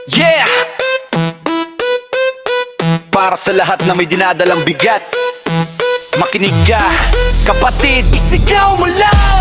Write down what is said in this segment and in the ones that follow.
Yeah! Para sa lahat na may dinadalang bigat, makinig ka, kapatid, isigaw mo lang!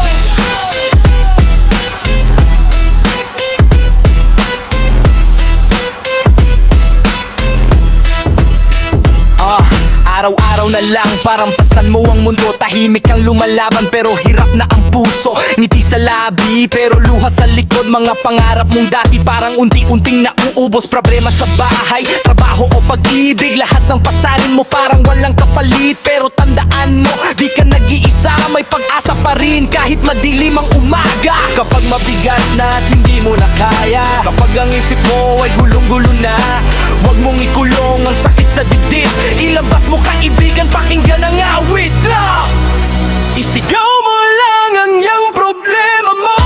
Araw-araw na lang parang pasan mo ang mundo. Tahimik kang lumalaban pero hirap na ang puso. Ngiti sa labi pero luha sa likod. Mga pangarap mong dati parang unti-unting nauubos. Problema sa bahay, trabaho o pag-ibig, lahat ng pasanin mo parang walang kapalit. Pero tandaan mo, di ka nag-iisa, may pag-asa pa rin kahit madilim ang umaga. Kapag mabigat na at hindi mo na kaya, kapag ang isip mo ay gulong-gulo na, huwag mong ikulong ang sakit sa dibdib. Ilabas mo kaibigan, pakinggan ang awit na isigaw mo lang ang iyong problema mo.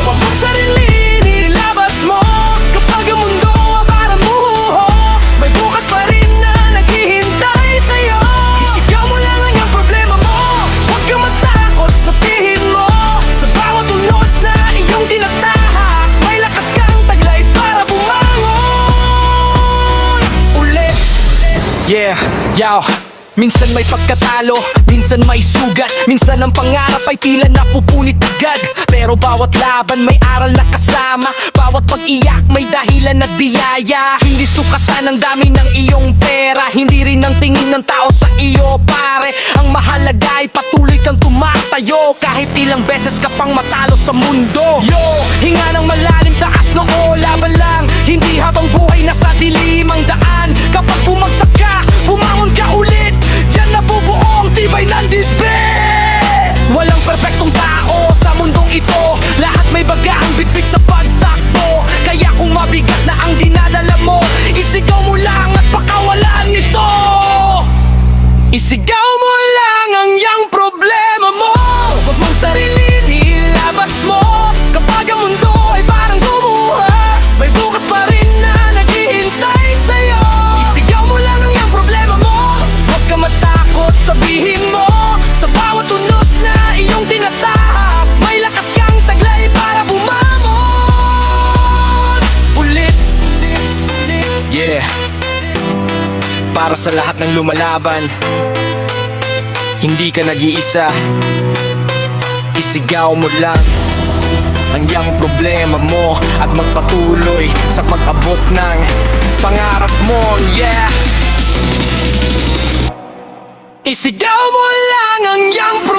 Huwag mong sarili, nilabas mo. Kapag ang mundo para muho, may bukas pa rin na naghihintay sa'yo. Isigaw mo lang ang iyong problema mo. Huwag kang matakot, sabihin mo. Sa bawat unos na iyong tinatahak, may lakas kang taglay para bumangon ulit. Yeah, yaw. Minsan may pagkatalo, minsan may sugat, minsan ang pangarap ay tila napupunit agad. Pero bawat laban may aral na kasama, bawat pag-iyak may dahilan at biyaya. Hindi sukatan ang dami ng iyong pera, hindi rin ang tingin ng tao sa iyo pare. Ang mahalaga ay patuloy kang tumatayo, kahit ilang beses ka pang matalo sa mundo. Yo, hinga ng malalim, taas noo, laban lang. Hindi habang buhay nasa dilim ang daan. Kapag bumagsak ka, bumangon ka ulit. Diyan nabubuo ang tibay ng disbel. Walang perfectong tao sa mundong ito, lahat may bagaang bitbit sa pagtakbo. Kaya kung mabigat na ang dinadala mo, isigaw mo lang at pakawalan nito. Isigaw mo lang ang iyong problema mo. Huwag mong sarili, nilabas mo. Kapag ang mundo ay parang gumuha, may bukas pa rin na naghihintay sa'yo. Isigaw mo lang ang iyong problema mo. Huwag ka matakot, sabihin mo. Sa bawat unos na iyong tinatahak, may lakas kang taglay para bumangon ulit. Yeah. Para sa lahat ng lumalaban, hindi ka nag-iisa. Isigaw mo lang ang iyong problema mo at magpatuloy sa pag-abot ng pangarap mo. Yeah. Isigaw mo lang ang iyong problema.